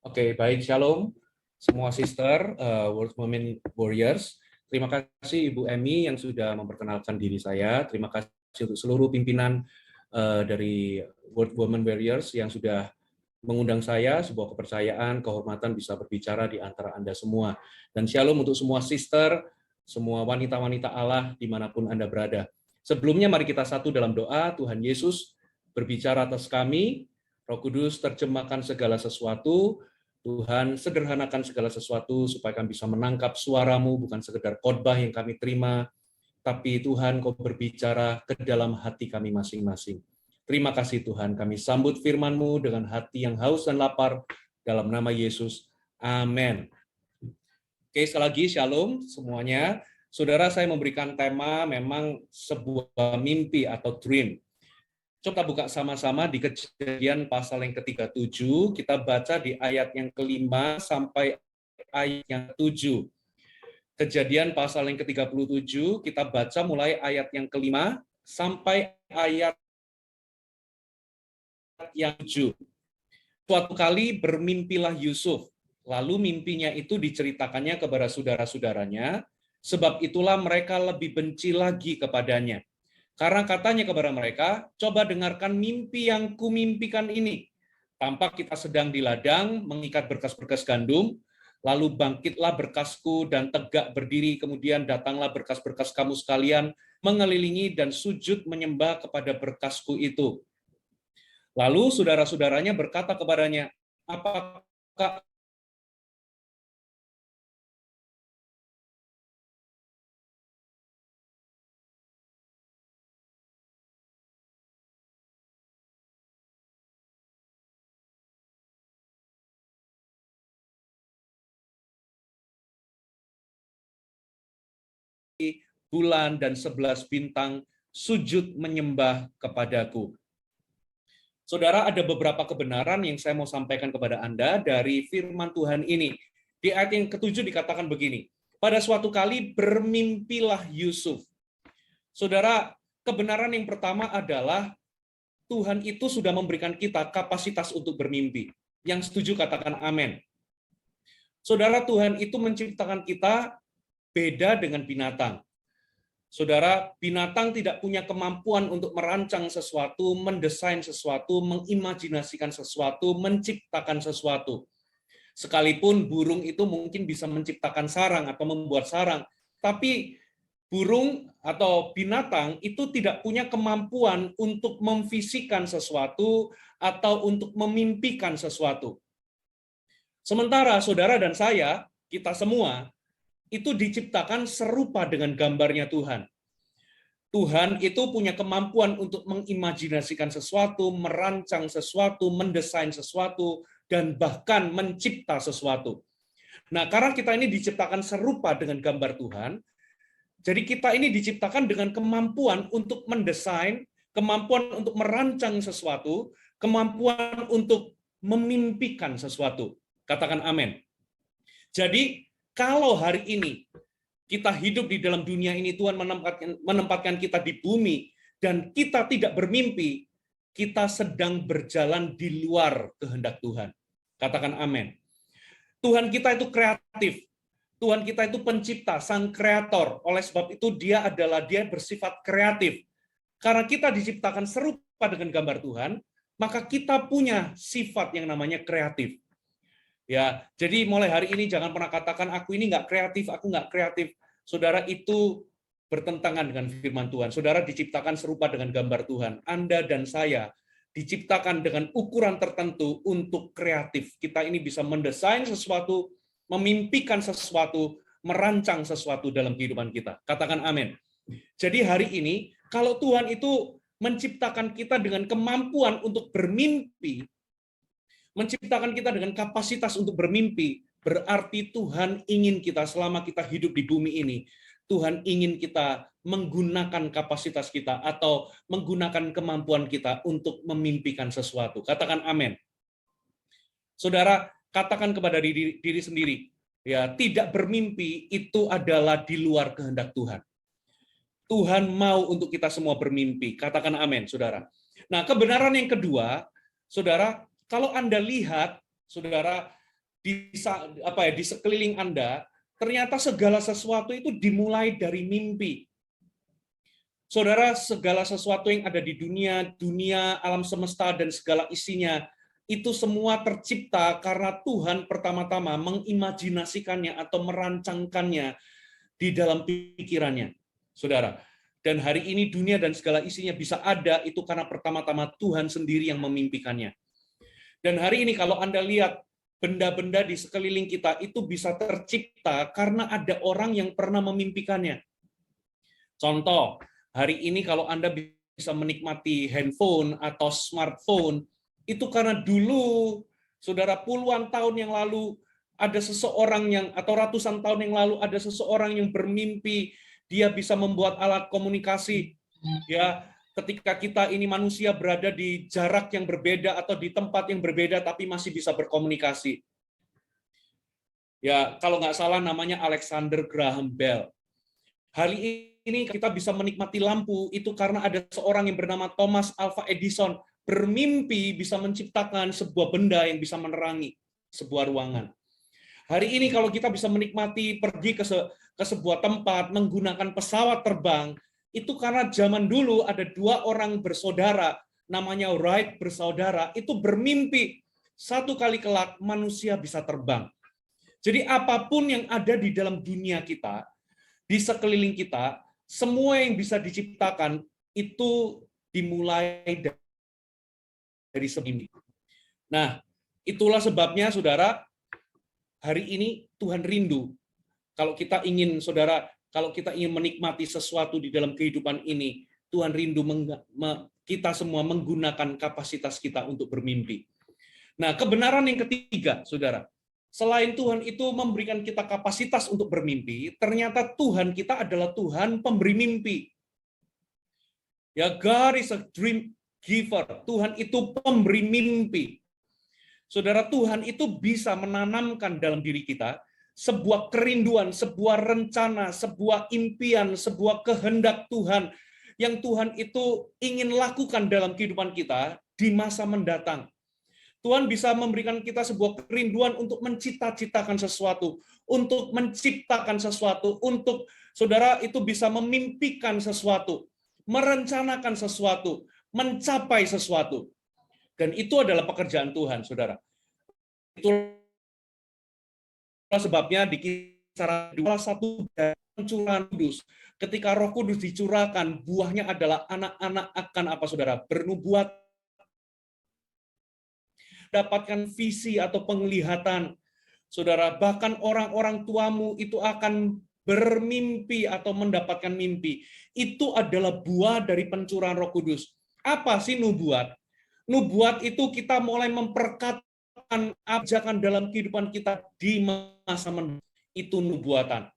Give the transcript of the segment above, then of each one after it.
Oke, baik. Shalom semua sister, World Women Warriors. Terima kasih Ibu Emi yang sudah memperkenalkan diri saya. Terima kasih untuk seluruh pimpinan dari World Women Warriors yang sudah mengundang saya, sebuah kepercayaan, kehormatan bisa berbicara di antara Anda semua. Dan shalom untuk semua sister, semua wanita-wanita Allah dimanapun Anda berada. Sebelumnya mari kita satu dalam doa. Tuhan Yesus berbicara atas kami, Roh Kudus terjemahkan segala sesuatu, Tuhan sederhanakan segala sesuatu supaya kami bisa menangkap suaramu, bukan sekedar khotbah yang kami terima, tapi Tuhan kau berbicara ke dalam hati kami masing-masing. Terima kasih Tuhan, kami sambut firman-Mu dengan hati yang haus dan lapar, dalam nama Yesus. Amin. Oke, sekali lagi shalom semuanya. Saudara, saya memberikan tema memang sebuah mimpi atau dream. Coba buka sama-sama di Kejadian pasal yang ke-37, kita baca di ayat yang ke-5 sampai ayat yang ke-7. Kejadian pasal yang ke-37, kita baca mulai ayat yang ke-5 sampai ayat yang ke-7. Suatu kali bermimpilah Yusuf, lalu mimpinya itu diceritakannya kepada saudara-saudaranya, sebab itulah mereka lebih benci lagi kepadanya. Karena katanya kepada mereka, coba dengarkan mimpi yang kumimpikan ini. Tampak kita sedang di ladang, mengikat berkas-berkas gandum, lalu bangkitlah berkasku dan tegak berdiri, kemudian datanglah berkas-berkas kamu sekalian, mengelilingi dan sujud menyembah kepada berkasku itu. Lalu saudara-saudaranya berkata kepadanya, apakah bulan dan 11 bintang sujud menyembah kepadaku? Saudara, ada beberapa kebenaran yang saya mau sampaikan kepada Anda dari firman Tuhan ini. Di ayat yang ke-7 dikatakan begini, pada suatu kali bermimpilah Yusuf. Saudara, kebenaran yang pertama adalah Tuhan itu sudah memberikan kita kapasitas untuk bermimpi. Yang setuju katakan amin. Saudara, Tuhan itu menciptakan kita beda dengan binatang. Saudara, binatang tidak punya kemampuan untuk merancang sesuatu, mendesain sesuatu, mengimajinasikan sesuatu, menciptakan sesuatu. Sekalipun burung itu mungkin bisa menciptakan sarang atau membuat sarang, tapi burung atau binatang itu tidak punya kemampuan untuk memfisikan sesuatu atau untuk memimpikan sesuatu. Sementara saudara dan saya, kita semua, itu diciptakan serupa dengan gambarnya Tuhan. Tuhan itu punya kemampuan untuk mengimajinasikan sesuatu, merancang sesuatu, mendesain sesuatu, dan bahkan mencipta sesuatu. Nah, karena kita ini diciptakan serupa dengan gambar Tuhan, jadi kita ini diciptakan dengan kemampuan untuk mendesain, kemampuan untuk merancang sesuatu, kemampuan untuk memimpikan sesuatu. Katakan amin. Jadi, kalau hari ini kita hidup di dalam dunia ini, Tuhan menempatkan kita di bumi, dan kita tidak bermimpi, kita sedang berjalan di luar kehendak Tuhan. Katakan amin. Tuhan kita itu kreatif. Tuhan kita itu pencipta, sang kreator. Oleh sebab itu dia bersifat kreatif. Karena kita diciptakan serupa dengan gambar Tuhan, maka kita punya sifat yang namanya kreatif. Ya, jadi mulai hari ini jangan pernah katakan aku ini nggak kreatif, aku nggak kreatif. Saudara, itu bertentangan dengan firman Tuhan. Saudara diciptakan serupa dengan gambar Tuhan. Anda dan saya diciptakan dengan ukuran tertentu untuk kreatif. Kita ini bisa mendesain sesuatu, memimpikan sesuatu, merancang sesuatu dalam kehidupan kita. Katakan amin. Jadi hari ini, kalau Tuhan itu menciptakan kita dengan kemampuan untuk bermimpi, menciptakan kita dengan kapasitas untuk bermimpi, berarti Tuhan ingin kita selama kita hidup di bumi ini, Tuhan ingin kita menggunakan kapasitas kita atau menggunakan kemampuan kita untuk memimpikan sesuatu. Katakan amin. Saudara, katakan kepada diri sendiri, ya, tidak bermimpi itu adalah di luar kehendak Tuhan. Tuhan mau untuk kita semua bermimpi. Katakan amin, saudara. Nah, kebenaran yang kedua, saudara, kalau Anda lihat, saudara, di sekeliling Anda, ternyata segala sesuatu itu dimulai dari mimpi. Saudara, segala sesuatu yang ada di dunia, alam semesta, dan segala isinya, itu semua tercipta karena Tuhan pertama-tama mengimajinasikannya atau merancangkannya di dalam pikirannya. Saudara, dan hari ini dunia dan segala isinya bisa ada, itu karena pertama-tama Tuhan sendiri yang memimpikannya. Dan hari ini kalau Anda lihat, benda-benda di sekeliling kita itu bisa tercipta karena ada orang yang pernah memimpikannya. Contoh, hari ini kalau Anda bisa menikmati handphone atau smartphone, itu karena dulu, saudara, puluhan tahun yang lalu, ada seseorang yang, atau ratusan tahun yang lalu, ada seseorang yang bermimpi, dia bisa membuat alat komunikasi, ya, ketika kita ini manusia berada di jarak yang berbeda atau di tempat yang berbeda, tapi masih bisa berkomunikasi. Ya, kalau nggak salah namanya Alexander Graham Bell. Hari ini kita bisa menikmati lampu itu karena ada seorang yang bernama Thomas Alva Edison bermimpi bisa menciptakan sebuah benda yang bisa menerangi sebuah ruangan. Hari ini kalau kita bisa menikmati pergi ke sebuah tempat menggunakan pesawat terbang, itu karena zaman dulu ada dua orang bersaudara, namanya Wright bersaudara, itu bermimpi satu kali kelak manusia bisa terbang. Jadi apapun yang ada di dalam dunia kita, di sekeliling kita, semua yang bisa diciptakan itu dimulai dari sebelum. Nah, itulah sebabnya, saudara, hari ini Tuhan rindu. Kalau kita ingin, saudara, kalau kita ingin menikmati sesuatu di dalam kehidupan ini, Tuhan rindu kita semua menggunakan kapasitas kita untuk bermimpi. Nah, kebenaran yang ketiga, saudara, selain Tuhan itu memberikan kita kapasitas untuk bermimpi, ternyata Tuhan kita adalah Tuhan pemberi mimpi. Ya, God is a dream giver. Tuhan itu pemberi mimpi. Saudara, Tuhan itu bisa menanamkan dalam diri kita sebuah kerinduan, sebuah rencana, sebuah impian, sebuah kehendak Tuhan yang Tuhan itu ingin lakukan dalam kehidupan kita di masa mendatang. Tuhan bisa memberikan kita sebuah kerinduan untuk mencita-citakan sesuatu, untuk menciptakan sesuatu, untuk saudara itu bisa memimpikan sesuatu, merencanakan sesuatu, mencapai sesuatu. Dan itu adalah pekerjaan Tuhan, saudara. Itulah sebabnya di Kisah 21 pencurahan kudus, ketika Roh Kudus dicurahkan, buahnya adalah anak-anak akan apa, saudara? Bernubuat, dapatkan visi atau penglihatan, saudara. Bahkan orang-orang tuamu itu akan bermimpi atau mendapatkan mimpi. Itu adalah buah dari pencurahan Roh Kudus. Apa sih nubuat? Nubuat itu kita mulai memperkatakan ajakan dalam kehidupan kita di masa mendatang. Itu nubuatan.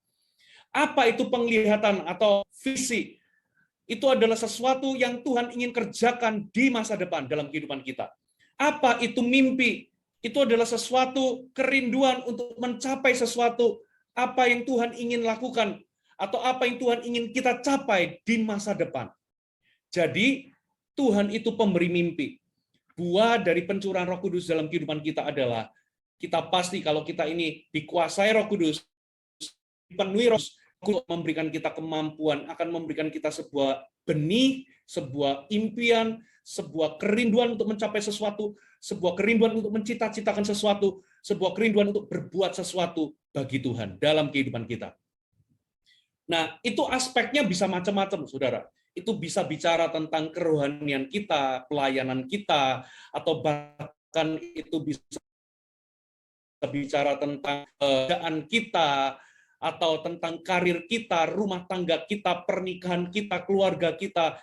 Apa itu penglihatan atau visi? Itu adalah sesuatu yang Tuhan ingin kerjakan di masa depan dalam kehidupan kita. Apa itu mimpi? Itu adalah sesuatu kerinduan untuk mencapai sesuatu apa yang Tuhan ingin lakukan atau apa yang Tuhan ingin kita capai di masa depan. Jadi Tuhan itu pemberi mimpi. Buah dari pencurahan Roh Kudus dalam kehidupan kita adalah kita pasti kalau kita ini dikuasai Roh Kudus, dipenuhi Roh Kudus, memberikan kita kemampuan, akan memberikan kita sebuah benih, sebuah impian, sebuah kerinduan untuk mencapai sesuatu, sebuah kerinduan untuk mencita-citakan sesuatu, sebuah kerinduan untuk berbuat sesuatu bagi Tuhan dalam kehidupan kita. Nah, itu aspeknya bisa macam-macam, saudara. Itu bisa bicara tentang kerohanian kita, pelayanan kita, atau bahkan itu bisa bicara tentang pekerjaan kita, atau tentang karir kita, rumah tangga kita, pernikahan kita, keluarga kita.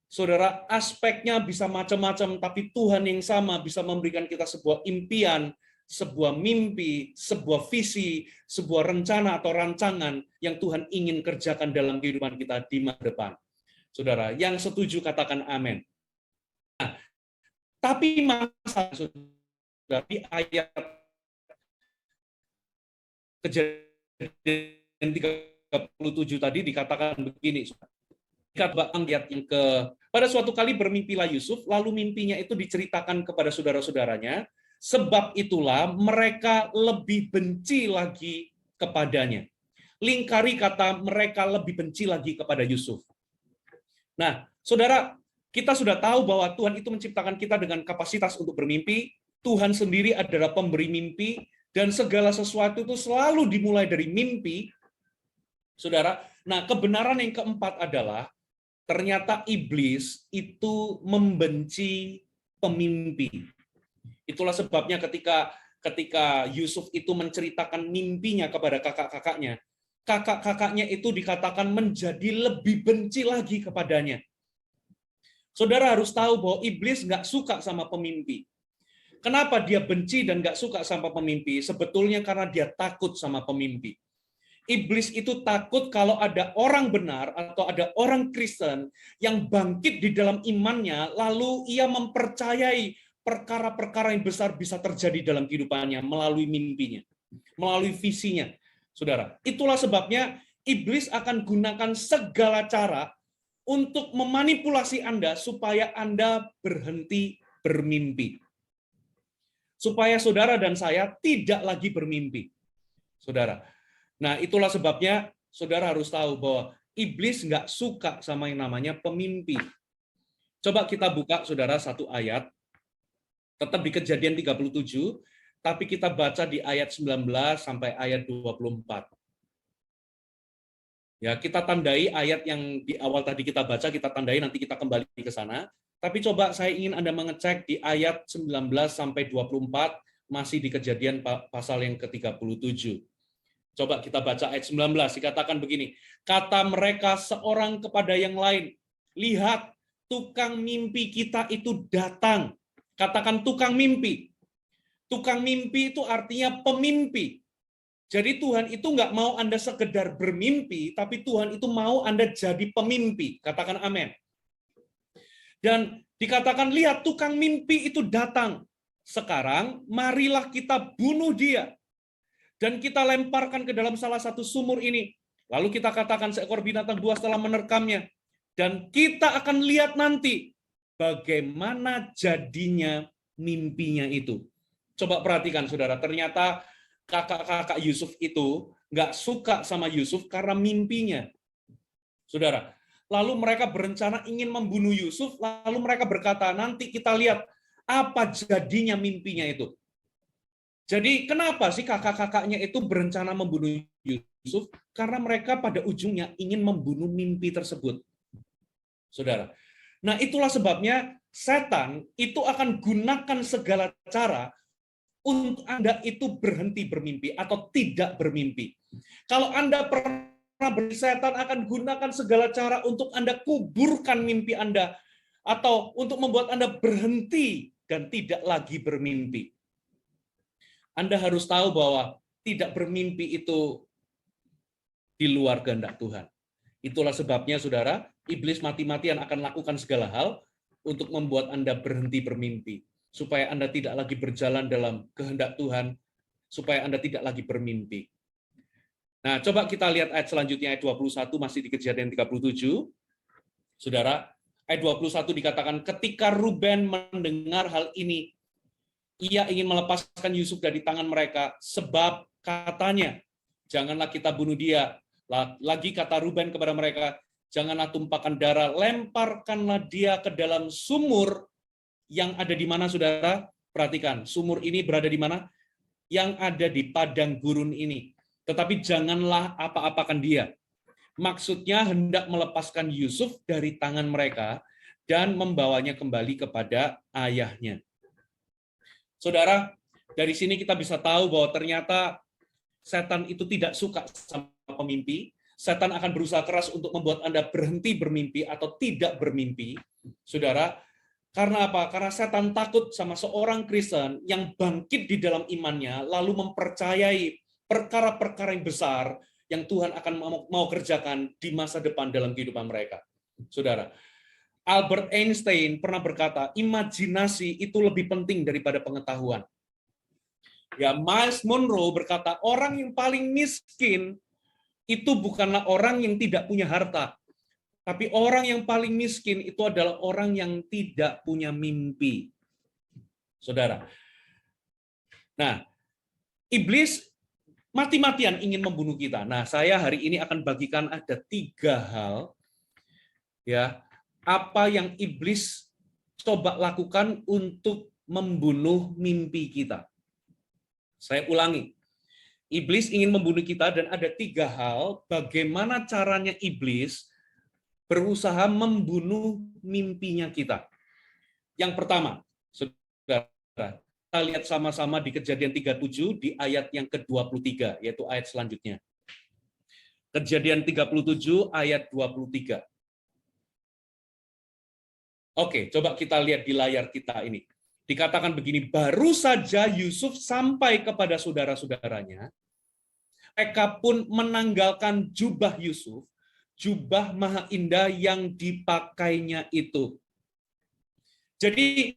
Saudara, aspeknya bisa macam-macam, tapi Tuhan yang sama bisa memberikan kita sebuah impian, sebuah mimpi, sebuah visi, sebuah rencana atau rancangan yang Tuhan ingin kerjakan dalam kehidupan kita di masa depan. Saudara, yang setuju katakan amin. Nah, tapi masalah, saudara, di ayat Kejadian 37 tadi dikatakan begini, ayat yang pada suatu kali bermimpilah Yusuf, lalu mimpinya itu diceritakan kepada saudara-saudaranya, Sebab itulah mereka lebih benci lagi kepadanya. Lingkari kata mereka lebih benci lagi kepada Yusuf. Nah, saudara, kita sudah tahu bahwa Tuhan itu menciptakan kita dengan kapasitas untuk bermimpi. Tuhan sendiri adalah pemberi mimpi, dan segala sesuatu itu selalu dimulai dari mimpi. Saudara, nah kebenaran yang keempat adalah ternyata iblis itu membenci pemimpi. Itulah sebabnya ketika Yusuf itu menceritakan mimpinya kepada kakak-kakaknya, kakak-kakaknya itu dikatakan menjadi lebih benci lagi kepadanya. Saudara harus tahu bahwa iblis nggak suka sama pemimpi. Kenapa dia benci dan nggak suka sama pemimpi? Sebetulnya karena dia takut sama pemimpi. Iblis itu takut kalau ada orang benar atau ada orang Kristen yang bangkit di dalam imannya, lalu ia mempercayai perkara-perkara yang besar bisa terjadi dalam kehidupannya melalui mimpinya, melalui visinya. Saudara, itulah sebabnya iblis akan gunakan segala cara untuk memanipulasi Anda supaya Anda berhenti bermimpi. Supaya saudara dan saya tidak lagi bermimpi. Saudara. Nah, itulah sebabnya saudara harus tahu bahwa iblis nggak suka sama yang namanya pemimpi. Coba kita buka, saudara, satu ayat. Tetap di Kejadian 37, tapi kita baca di ayat 19 sampai ayat 24. Ya, kita tandai ayat yang di awal tadi kita baca, kita tandai, nanti kita kembali ke sana. Tapi coba saya ingin Anda mengecek di ayat 19 sampai 24, masih di Kejadian pasal yang ke-37. Coba kita baca ayat 19, dikatakan begini, kata mereka seorang kepada yang lain, lihat, tukang mimpi kita itu datang. Katakan tukang mimpi. Tukang mimpi itu artinya pemimpi. Jadi Tuhan itu nggak mau Anda sekedar bermimpi, tapi Tuhan itu mau Anda jadi pemimpi. Katakan amin. Dan dikatakan, lihat, tukang mimpi itu datang. Sekarang, marilah kita bunuh dia. Dan kita lemparkan ke dalam salah satu sumur ini. Lalu kita katakan seekor binatang buas telah menerkamnya. Dan kita akan lihat nanti bagaimana jadinya mimpinya itu. Coba perhatikan, saudara. Ternyata kakak-kakak Yusuf itu nggak suka sama Yusuf karena mimpinya. Saudara. Lalu mereka berencana ingin membunuh Yusuf. Lalu mereka berkata, nanti kita lihat apa jadinya mimpinya itu. Jadi kenapa sih kakak-kakaknya itu berencana membunuh Yusuf? Karena mereka pada ujungnya ingin membunuh mimpi tersebut. Saudara. Nah, itulah sebabnya setan itu akan gunakan segala cara untuk Anda itu berhenti bermimpi atau tidak bermimpi. Kalau Anda pernah setan akan gunakan segala cara untuk Anda kuburkan mimpi Anda atau untuk membuat Anda berhenti dan tidak lagi bermimpi. Anda harus tahu bahwa tidak bermimpi itu di luar kehendak Tuhan. Itulah sebabnya, saudara, iblis mati-matian akan lakukan segala hal untuk membuat Anda berhenti bermimpi, supaya Anda tidak lagi berjalan dalam kehendak Tuhan, supaya Anda tidak lagi bermimpi. Nah, coba kita lihat ayat selanjutnya, ayat 21, masih di Kejadian 37. Saudara, ayat 21 dikatakan, ketika Ruben mendengar hal ini, ia ingin melepaskan Yusuf dari tangan mereka, sebab katanya, janganlah kita bunuh dia. Lagi kata Ruben kepada mereka, janganlah tumpahkan darah, lemparkanlah dia ke dalam sumur yang ada di mana, saudara? Perhatikan, sumur ini berada di mana? Yang ada di padang gurun ini. Tetapi janganlah apa-apakan dia. Maksudnya hendak melepaskan Yusuf dari tangan mereka dan membawanya kembali kepada ayahnya. Saudara, dari sini kita bisa tahu bahwa ternyata setan itu tidak suka sama pemimpi. Setan akan berusaha keras untuk membuat Anda berhenti bermimpi atau tidak bermimpi. Saudara, karena apa? Karena setan takut sama seorang Kristen yang bangkit di dalam imannya, lalu mempercayai perkara-perkara yang besar yang Tuhan akan mau kerjakan di masa depan dalam kehidupan mereka. Saudara, Albert Einstein pernah berkata, imajinasi itu lebih penting daripada pengetahuan. Ya, Miles Monroe berkata, orang yang paling miskin itu bukanlah orang yang tidak punya harta, tapi orang yang paling miskin itu adalah orang yang tidak punya mimpi. Saudara, Nah, iblis mati-matian ingin membunuh kita. Nah, saya hari ini akan bagikan ada 3 hal, ya, apa yang iblis coba lakukan untuk membunuh mimpi kita. Saya ulangi, iblis ingin membunuh kita dan ada 3 hal bagaimana caranya iblis berusaha membunuh mimpinya kita. Yang pertama, saudara, kita lihat sama-sama di Kejadian 37 di ayat yang ke-23, yaitu ayat selanjutnya. Kejadian 37 ayat 23. Oke, coba kita lihat di layar kita ini. Dikatakan begini, baru saja Yusuf sampai kepada saudara-saudaranya, mereka pun menanggalkan jubah Yusuf, jubah maha indah yang dipakainya itu. Jadi,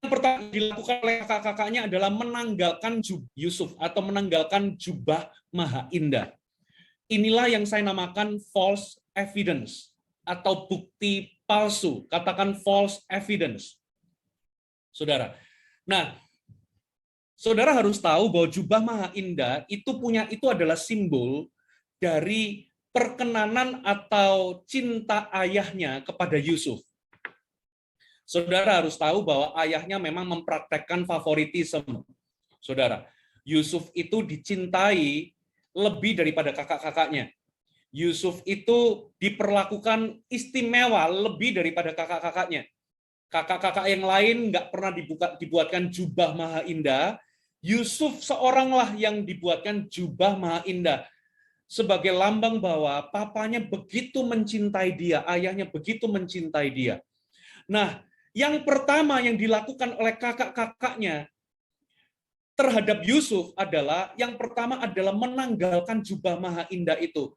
yang pertama dilakukan oleh kakak-kakaknya adalah menanggalkan Yusuf atau menanggalkan jubah maha indah. Inilah yang saya namakan false evidence atau bukti palsu. Katakan false evidence. Saudara. Nah, saudara harus tahu bahwa jubah maha indah itu adalah simbol dari perkenanan atau cinta ayahnya kepada Yusuf. Saudara harus tahu bahwa ayahnya memang mempraktekkan favoritisme. Saudara, Yusuf itu dicintai lebih daripada kakak-kakaknya. Yusuf itu diperlakukan istimewa lebih daripada kakak-kakaknya. Kakak-kakak yang lain nggak pernah dibuatkan jubah maha indah. Yusuf seoranglah yang dibuatkan jubah maha indah. Sebagai lambang bahwa papanya begitu mencintai dia, ayahnya begitu mencintai dia. Nah, yang pertama yang dilakukan oleh kakak-kakaknya terhadap Yusuf adalah, yang pertama adalah menanggalkan jubah maha indah itu.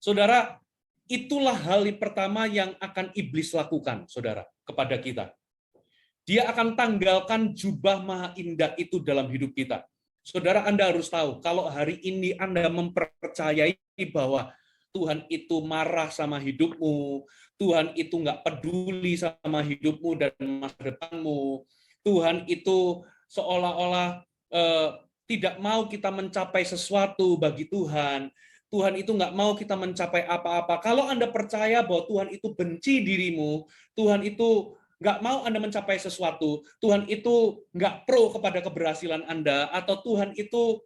Saudara, itulah hal pertama yang akan iblis lakukan, saudara, kepada kita. Dia akan tanggalkan jubah maha indah itu dalam hidup kita. Saudara, Anda harus tahu, kalau hari ini Anda mempercayai bahwa Tuhan itu marah sama hidupmu, Tuhan itu nggak peduli sama hidupmu dan masa depanmu, Tuhan itu seolah-olah tidak mau kita mencapai sesuatu bagi Tuhan, Tuhan itu nggak mau kita mencapai apa-apa. Kalau Anda percaya bahwa Tuhan itu benci dirimu, Tuhan itu nggak mau Anda mencapai sesuatu, Tuhan itu nggak pro kepada keberhasilan Anda, atau Tuhan itu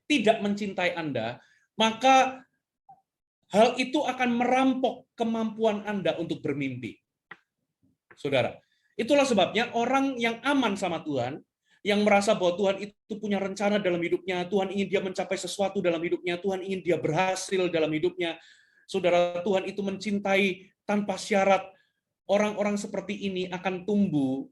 tidak mencintai Anda, maka hal itu akan merampok kemampuan Anda untuk bermimpi. Saudara, itulah sebabnya orang yang aman sama Tuhan, yang merasa bahwa Tuhan itu punya rencana dalam hidupnya, Tuhan ingin dia mencapai sesuatu dalam hidupnya, Tuhan ingin dia berhasil dalam hidupnya. Saudara, Tuhan itu mencintai tanpa syarat. Orang-orang seperti ini akan tumbuh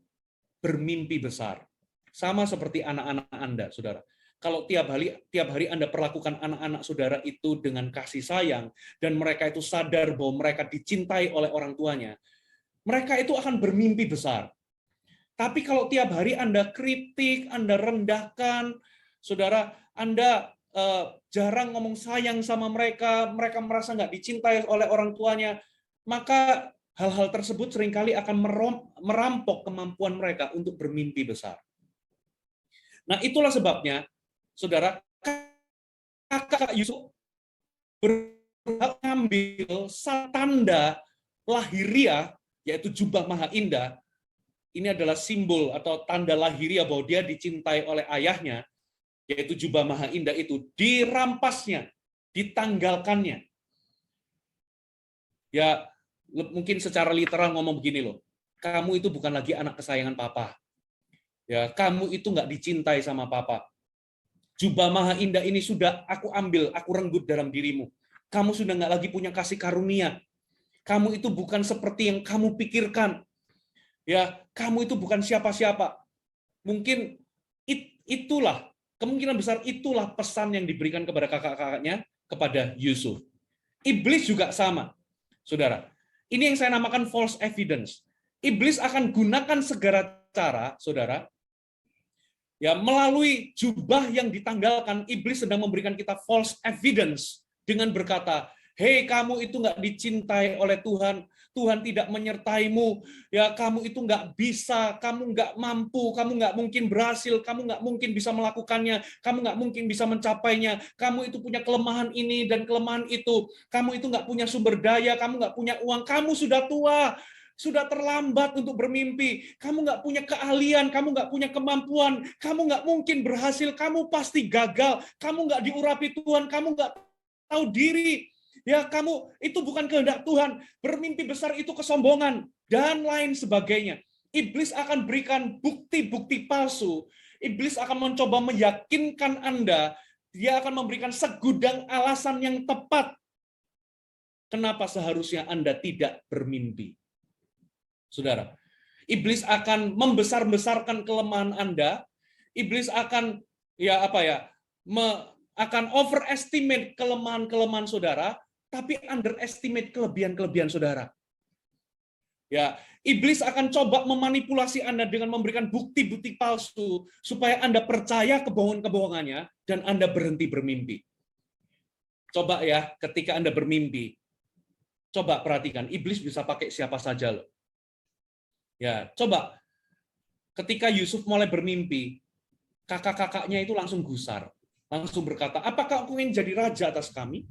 bermimpi besar. Sama seperti anak-anak Anda, saudara. Kalau tiap hari Anda perlakukan anak-anak saudara itu dengan kasih sayang, dan mereka itu sadar bahwa mereka dicintai oleh orang tuanya, mereka itu akan bermimpi besar. Tapi kalau tiap hari Anda kritik, Anda rendahkan, saudara, Anda jarang ngomong sayang sama mereka, mereka merasa nggak dicintai oleh orang tuanya, maka hal-hal tersebut seringkali akan merampok kemampuan mereka untuk bermimpi besar. Nah, itulah sebabnya, saudara, kakak Yusuf berhak mengambil tanda lahiriah, yaitu jubah maha indah. Ini adalah simbol atau tanda lahiriah bahwa dia dicintai oleh ayahnya, yaitu jubah maha indah itu, dirampasnya, ditanggalkannya. Ya, mungkin secara literal ngomong begini loh, kamu itu bukan lagi anak kesayangan papa. Ya, kamu itu nggak dicintai sama papa. Jubah maha indah ini sudah aku ambil, aku renggut dalam dirimu. Kamu sudah nggak lagi punya kasih karunia. Kamu itu bukan seperti yang kamu pikirkan. Ya, kamu itu bukan siapa-siapa. Mungkin itulah, kemungkinan besar itulah pesan yang diberikan kepada kakak-kakaknya kepada Yusuf. Iblis juga sama, saudara. Ini yang saya namakan false evidence. Iblis akan gunakan segala cara, saudara, ya, melalui jubah yang ditanggalkan. Iblis sedang memberikan kita false evidence dengan berkata, hei, kamu itu nggak dicintai oleh Tuhan. Tuhan tidak menyertaimu, ya kamu itu nggak bisa, kamu nggak mampu, kamu nggak mungkin berhasil, kamu nggak mungkin bisa melakukannya, kamu nggak mungkin bisa mencapainya, kamu itu punya kelemahan ini dan kelemahan itu, kamu itu nggak punya sumber daya, kamu nggak punya uang, kamu sudah tua, sudah terlambat untuk bermimpi, kamu nggak punya keahlian, kamu nggak punya kemampuan, kamu nggak mungkin berhasil, kamu pasti gagal, kamu nggak diurapi Tuhan, kamu nggak tahu diri, ya kamu itu bukan kehendak Tuhan, bermimpi besar itu kesombongan, dan lain sebagainya. Iblis akan berikan bukti-bukti palsu, iblis akan mencoba meyakinkan Anda, dia akan memberikan segudang alasan yang tepat kenapa seharusnya Anda tidak bermimpi. Saudara, iblis akan membesar-besarkan kelemahan Anda, iblis akan akan overestimate kelemahan-kelemahan saudara, tapi underestimate kelebihan-kelebihan saudara. Ya, iblis akan coba memanipulasi Anda dengan memberikan bukti-bukti palsu supaya Anda percaya kebohongan-kebohongannya dan Anda berhenti bermimpi. Coba ya, ketika Anda bermimpi, coba perhatikan, iblis bisa pakai siapa saja loh. Ya, coba ketika Yusuf mulai bermimpi, kakak-kakaknya itu langsung gusar, langsung berkata, apakah kau ingin jadi raja atas kami?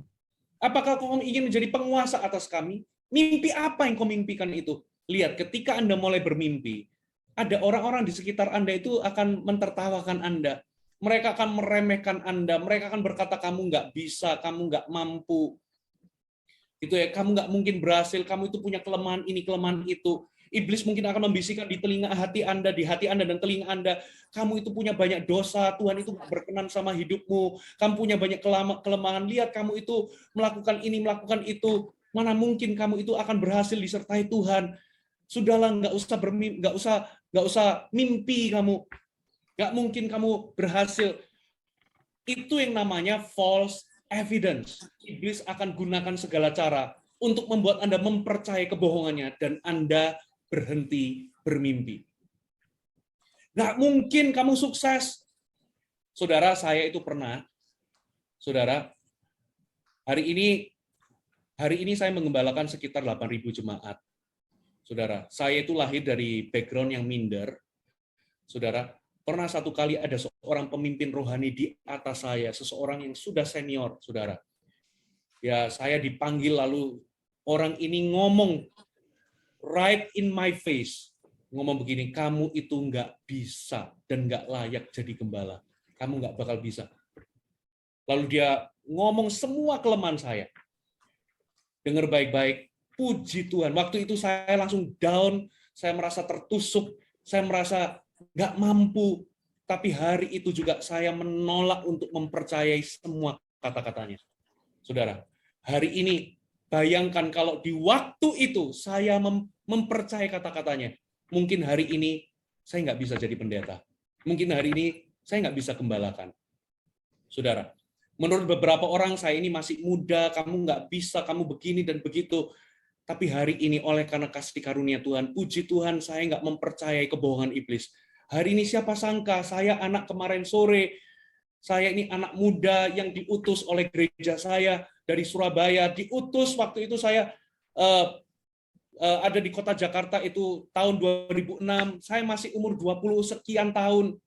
Apakah kau ingin menjadi penguasa atas kami? Mimpi apa yang kau mimpikan itu? Lihat, ketika Anda mulai bermimpi, ada orang-orang di sekitar Anda itu akan mentertawakan Anda. Mereka akan meremehkan Anda. Mereka akan berkata, kamu nggak bisa, kamu nggak mampu. Itu ya, kamu nggak mungkin berhasil, kamu itu punya kelemahan ini, kelemahan itu. Iblis mungkin akan membisikkan di telinga hati Anda, di hati Anda dan telinga Anda, kamu itu punya banyak dosa, Tuhan itu nggak berkenan sama hidupmu, kamu punya banyak kelemahan, lihat kamu itu melakukan ini, melakukan itu, mana mungkin kamu itu akan berhasil disertai Tuhan. Sudahlah, nggak usah mimpi kamu, nggak mungkin kamu berhasil. Itu yang namanya false evidence. Iblis akan gunakan segala cara untuk membuat Anda mempercayai kebohongannya dan Anda berhenti bermimpi. Nggak mungkin kamu sukses. Saudara, saya itu pernah, saudara, hari ini saya mengembalakan sekitar 8.000 jemaat. Saudara, saya itu lahir dari background yang minder. Saudara, pernah satu kali ada seorang pemimpin rohani di atas saya, seseorang yang sudah senior, saudara. Ya, saya dipanggil lalu orang ini ngomong right in my face, ngomong begini, kamu itu nggak bisa dan nggak layak jadi gembala. Kamu nggak bakal bisa. Lalu dia ngomong semua kelemahan saya. Dengar baik-baik, puji Tuhan. Waktu itu saya langsung down, saya merasa tertusuk, saya merasa nggak mampu. Tapi hari itu juga saya menolak untuk mempercayai semua kata-katanya. Saudara, hari ini bayangkan kalau di waktu itu saya mempercayai kata-katanya. Mungkin hari ini saya nggak bisa jadi pendeta. Mungkin hari ini saya nggak bisa gembalakan. Saudara, menurut beberapa orang saya ini masih muda, kamu nggak bisa, kamu begini dan begitu. Tapi hari ini oleh karena kasih karunia Tuhan, puji Tuhan saya nggak mempercayai kebohongan iblis. Hari ini siapa sangka saya anak kemarin sore, saya ini anak muda yang diutus oleh gereja saya dari Surabaya, diutus waktu itu saya ada di kota Jakarta itu tahun 2006, saya masih umur 20 sekian tahun.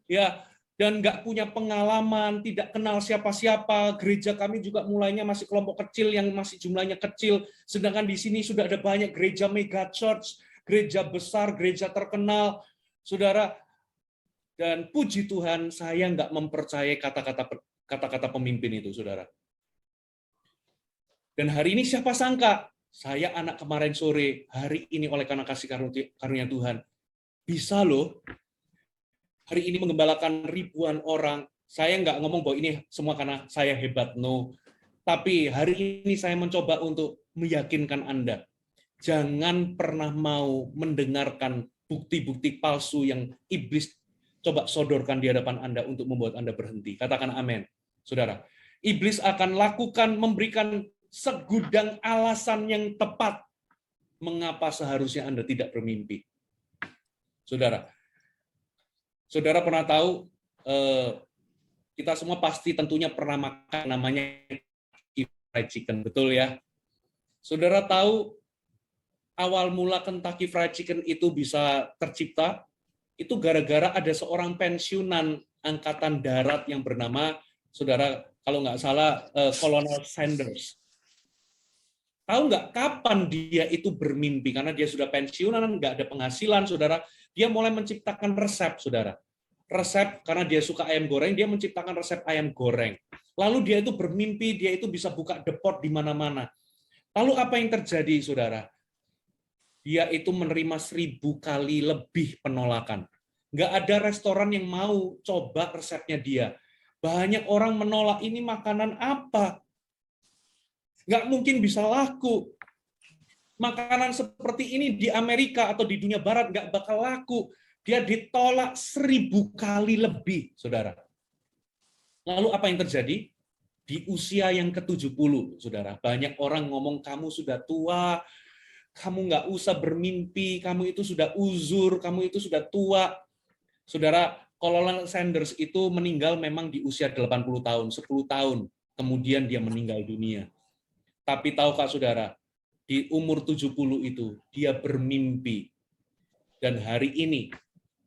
Ya, dan nggak punya pengalaman, tidak kenal siapa-siapa. Gereja kami juga mulainya masih kelompok kecil yang masih jumlahnya kecil, sedangkan di sini sudah ada banyak gereja mega church, gereja besar, gereja terkenal. Saudara, dan puji Tuhan, saya nggak mempercayai kata-kata pemimpin itu, saudara. Dan hari ini siapa sangka, saya anak kemarin sore, hari ini oleh karena kasih karunia Tuhan, bisa loh, hari ini mengembalakan ribuan orang. Saya nggak ngomong bahwa ini semua karena saya hebat, no. Tapi hari ini saya mencoba untuk meyakinkan Anda, jangan pernah mau mendengarkan bukti-bukti palsu yang iblis coba sodorkan di hadapan Anda untuk membuat Anda berhenti. Katakan amin. Saudara, iblis akan memberikan segudang alasan yang tepat mengapa seharusnya Anda tidak bermimpi. Saudara pernah tahu, kita semua pasti tentunya pernah makan namanya fried chicken, betul ya? Saudara tahu awal mula Kentucky Fried Chicken itu bisa tercipta, itu gara-gara ada seorang pensiunan Angkatan Darat yang bernama, saudara, kalau nggak salah, Kolonel Sanders. Tahu nggak kapan dia itu bermimpi? Karena dia sudah pensiunan, nggak ada penghasilan, saudara. Dia mulai menciptakan resep, saudara. Resep, karena dia suka ayam goreng, dia menciptakan resep ayam goreng. Lalu dia itu bermimpi, dia itu bisa buka depot di mana-mana. Lalu apa yang terjadi, saudara? Dia itu menerima 1000 kali lebih penolakan. Nggak ada restoran yang mau coba resepnya dia. Banyak orang menolak, ini makanan apa? Nggak mungkin bisa laku. Makanan seperti ini di Amerika atau di dunia barat nggak bakal laku. Dia ditolak 1000 kali lebih, saudara. Lalu apa yang terjadi? Di usia yang ke-70, saudara, banyak orang ngomong, kamu sudah tua, kamu nggak usah bermimpi, kamu itu sudah uzur, kamu itu sudah tua. Saudara, Kolonel Sanders itu meninggal memang di usia 80 tahun, 10 tahun, kemudian dia meninggal dunia. Tapi tahukah saudara, di umur 70 itu, dia bermimpi. Dan hari ini,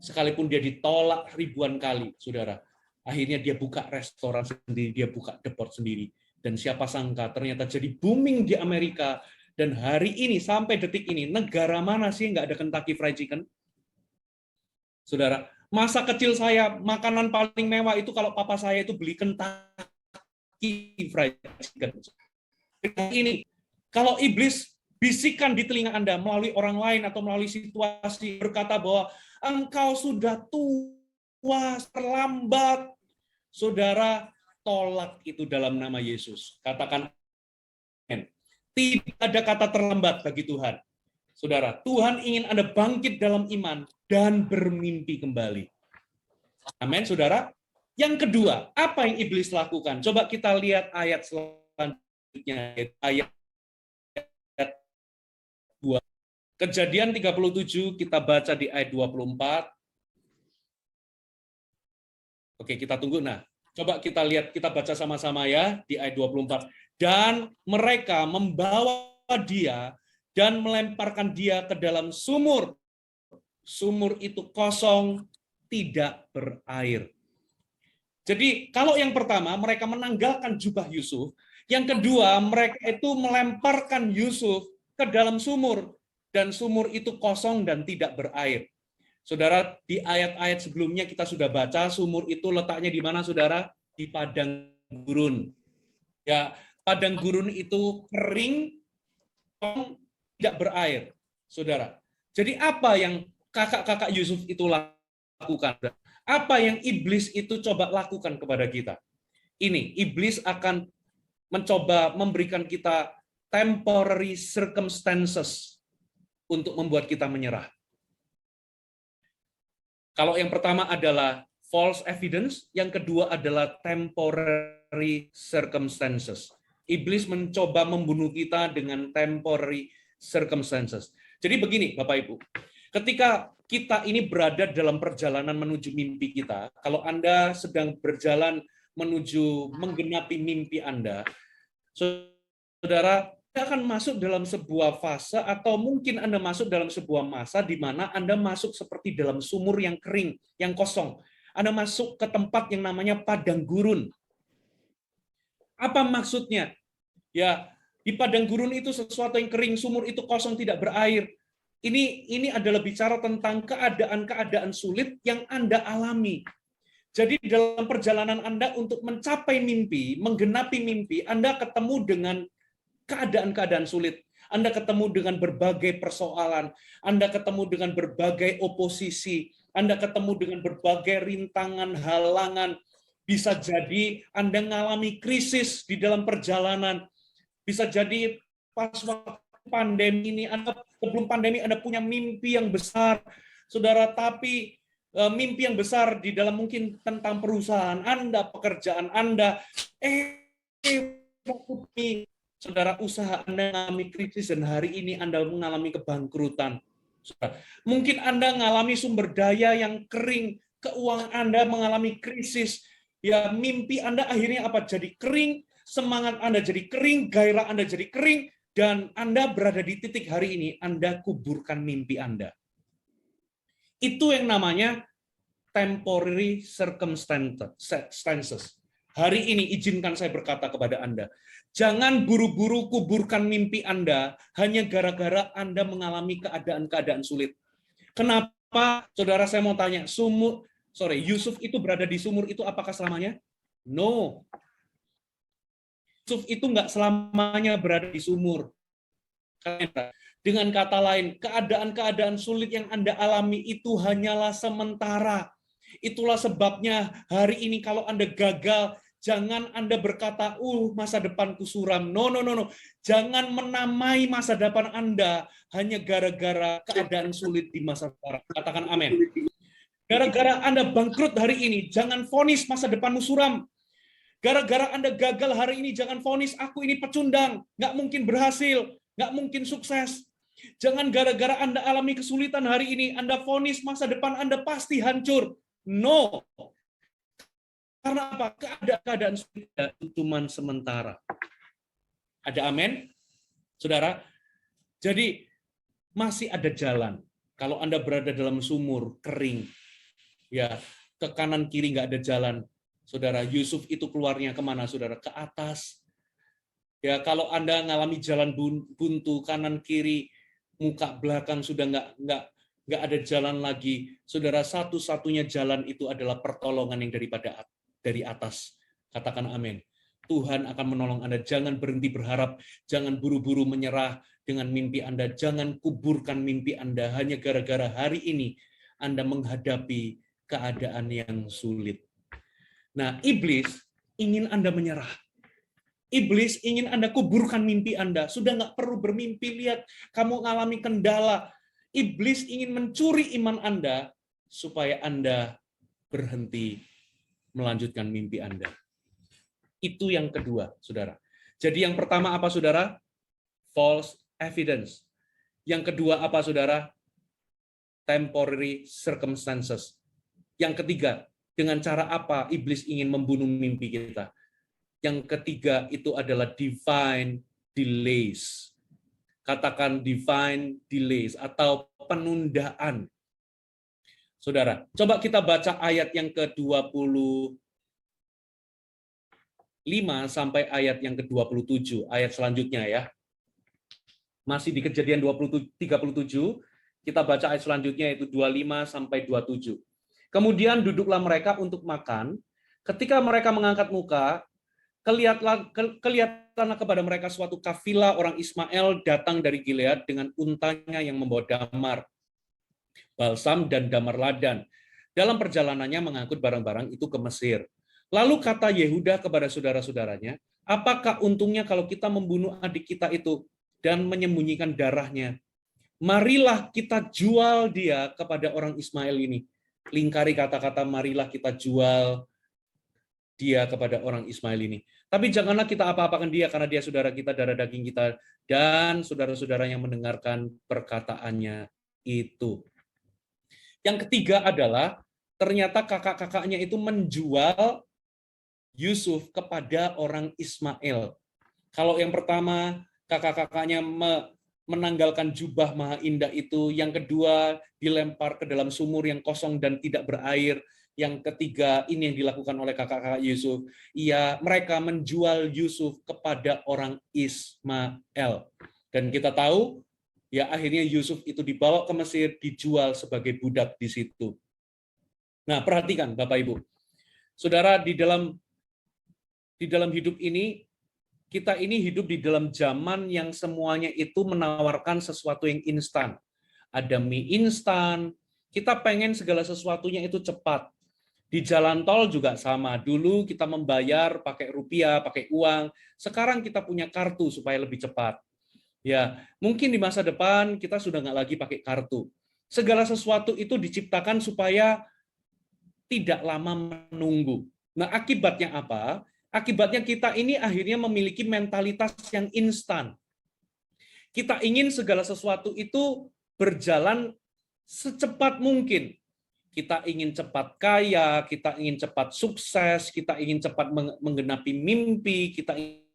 sekalipun dia ditolak ribuan kali, saudara, akhirnya dia buka restoran sendiri, dia buka depot sendiri. Dan siapa sangka ternyata jadi booming di Amerika. Dan hari ini, sampai detik ini, negara mana sih nggak ada Kentucky Fried Chicken? Saudara, masa kecil saya, makanan paling mewah itu kalau papa saya itu beli Kentucky Fried Chicken. Ini, kalau iblis bisikan di telinga Anda melalui orang lain atau melalui situasi, berkata bahwa engkau sudah tua, terlambat, saudara, tolak itu dalam nama Yesus. Katakan amin. Tidak ada kata terlambat bagi Tuhan. Saudara, Tuhan ingin Anda bangkit dalam iman dan bermimpi kembali. Amin, saudara. Yang kedua, apa yang iblis lakukan? Coba kita lihat ayat selanjutnya, ayat 2. Kejadian 37, kita baca di ayat 24. Oke, kita tunggu. Nah, coba kita lihat, kita baca sama-sama ya, di ayat 24. Dan mereka membawa dia dan melemparkan dia ke dalam sumur. Sumur itu kosong, tidak berair. Jadi kalau yang pertama mereka menanggalkan jubah Yusuf, yang kedua mereka itu melemparkan Yusuf ke dalam sumur dan sumur itu kosong dan tidak berair. Saudara, di ayat-ayat sebelumnya kita sudah baca sumur itu letaknya di mana, saudara? Di padang gurun. Ya, padang gurun itu kering, tidak berair, saudara. Jadi apa yang kakak-kakak Yusuf itu lakukan? Apa yang iblis itu coba lakukan kepada kita? Ini, iblis akan mencoba memberikan kita temporary circumstances untuk membuat kita menyerah. Kalau yang pertama adalah false evidence, yang kedua adalah temporary circumstances. Iblis mencoba membunuh kita dengan temporary circumstances. Jadi begini, Bapak Ibu, ketika kita ini berada dalam perjalanan menuju mimpi kita, kalau Anda sedang berjalan menuju menggenapi mimpi Anda, saudara, Anda akan masuk dalam sebuah fase atau mungkin Anda masuk dalam sebuah masa di mana Anda masuk seperti dalam sumur yang kering, yang kosong. Anda masuk ke tempat yang namanya padang gurun. Apa maksudnya? Ya, di padang gurun itu sesuatu yang kering, sumur itu kosong, tidak berair. Ini adalah bicara tentang keadaan-keadaan sulit yang Anda alami. Jadi dalam perjalanan Anda untuk mencapai mimpi, menggenapi mimpi, Anda ketemu dengan keadaan-keadaan sulit. Anda ketemu dengan berbagai persoalan, Anda ketemu dengan berbagai oposisi, Anda ketemu dengan berbagai rintangan, halangan. Bisa jadi Anda mengalami krisis di dalam perjalanan. Bisa jadi pas waktu pandemi ini, sebelum pandemi Anda punya mimpi yang besar, saudara, tapi mimpi yang besar di dalam mungkin tentang perusahaan Anda, pekerjaan Anda, saudara, usaha Anda mengalami krisis dan hari ini Anda mengalami kebangkrutan. Mungkin Anda mengalami sumber daya yang kering, keuangan Anda mengalami krisis, ya mimpi Anda akhirnya apa? Jadi kering, semangat Anda jadi kering, gairah Anda jadi kering, dan Anda berada di titik hari ini, Anda kuburkan mimpi Anda. Itu yang namanya temporary circumstances. Hari ini izinkan saya berkata kepada Anda, jangan buru-buru kuburkan mimpi Anda hanya gara-gara Anda mengalami keadaan-keadaan sulit. Kenapa? Saudara, saya mau tanya, Yusuf itu berada di sumur itu apakah selamanya? No. Yusuf itu nggak selamanya berada di sumur. Dengan kata lain, keadaan-keadaan sulit yang Anda alami itu hanyalah sementara. Itulah sebabnya hari ini kalau Anda gagal, jangan Anda berkata, masa depanku suram. No. Jangan menamai masa depan Anda hanya gara-gara keadaan sulit di masa sekarang. Katakan amin. Gara-gara Anda bangkrut hari ini, jangan vonis masa depanmu suram. Gara-gara Anda gagal hari ini, jangan vonis aku ini pecundang, nggak mungkin berhasil, nggak mungkin sukses. Jangan gara-gara Anda alami kesulitan hari ini, Anda vonis masa depan Anda pasti hancur. No. Karena apa? Keadaan sulit itu cuma sementara. Ada amin? Saudara? Jadi, masih ada jalan. Kalau Anda berada dalam sumur, kering, ya ke kanan kiri nggak ada jalan. Saudara, Yusuf itu keluarnya kemana, saudara? Ke atas. Ya, kalau Anda ngalami jalan buntu, kanan kiri, muka belakang sudah nggak ada jalan lagi. Saudara, satu-satunya jalan itu adalah pertolongan yang dari atas. Katakan amin. Tuhan akan menolong Anda. Jangan berhenti berharap, jangan buru-buru menyerah dengan mimpi Anda. Jangan kuburkan mimpi Anda hanya gara-gara hari ini Anda menghadapi keadaan yang sulit. Nah, iblis ingin Anda menyerah. Iblis ingin Anda kuburkan mimpi Anda. Sudah nggak perlu bermimpi, lihat kamu mengalami kendala. Iblis ingin mencuri iman Anda supaya Anda berhenti melanjutkan mimpi Anda. Itu yang kedua, saudara. Jadi yang pertama apa, saudara? False evidence. Yang kedua apa, saudara? Temporary circumstances. Yang ketiga, dengan cara apa iblis ingin membunuh mimpi kita? Yang ketiga itu adalah divine delays. Katakan divine delays atau penundaan. Saudara, coba kita baca ayat yang ke-25 sampai ayat yang ke-27, ayat selanjutnya ya. Masih di Kejadian 37, kita baca ayat selanjutnya yaitu 25 sampai 27. Kemudian duduklah mereka untuk makan. Ketika mereka mengangkat muka, kelihatanlah kepada mereka suatu kafilah orang Ismail datang dari Gilead dengan untanya yang membawa damar, balsam, dan damar ladan. Dalam perjalanannya mengangkut barang-barang itu ke Mesir. Lalu kata Yehuda kepada saudara-saudaranya, apakah untungnya kalau kita membunuh adik kita itu dan menyembunyikan darahnya? Marilah kita jual dia kepada orang Ismail ini. Lingkari kata-kata marilah kita jual dia kepada orang Ismail ini. Tapi janganlah kita apa-apakan dia, karena dia saudara kita, darah daging kita, dan saudara-saudara yang mendengarkan perkataannya itu. Yang ketiga adalah, ternyata kakak-kakaknya itu menjual Yusuf kepada orang Ismail. Kalau yang pertama, kakak-kakaknya menanggalkan jubah maha indah itu. Yang kedua, dilempar ke dalam sumur yang kosong dan tidak berair. Yang ketiga, ini yang dilakukan oleh kakak-kakak Yusuf. Mereka menjual Yusuf kepada orang Ismail. Dan kita tahu, ya akhirnya Yusuf itu dibawa ke Mesir, dijual sebagai budak di situ. Nah, perhatikan Bapak Ibu. Saudara, di dalam hidup ini, kita ini hidup di dalam zaman yang semuanya itu menawarkan sesuatu yang instan. Ada mie instan, kita pengen segala sesuatunya itu cepat. Di jalan tol juga sama. Dulu kita membayar pakai rupiah, pakai uang. Sekarang kita punya kartu supaya lebih cepat. Ya, mungkin di masa depan kita sudah nggak lagi pakai kartu. Segala sesuatu itu diciptakan supaya tidak lama menunggu. Nah, akibatnya apa? Akibatnya kita ini akhirnya memiliki mentalitas yang instan. Kita ingin segala sesuatu itu berjalan secepat mungkin. Kita ingin cepat kaya, kita ingin cepat sukses, kita ingin cepat menggenapi mimpi, kita ingin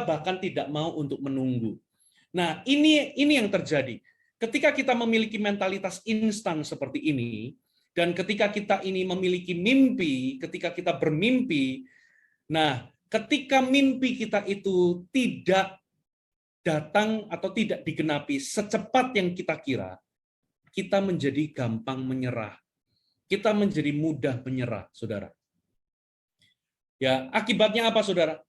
kita bahkan tidak mau untuk menunggu. Nah, ini yang terjadi. Ketika kita memiliki mentalitas instan seperti ini, dan ketika kita ini memiliki mimpi, ketika kita bermimpi, nah, ketika mimpi kita itu tidak datang atau tidak digenapi secepat yang kita kira, kita menjadi gampang menyerah. Kita menjadi mudah menyerah, saudara. Ya, akibatnya apa, saudara?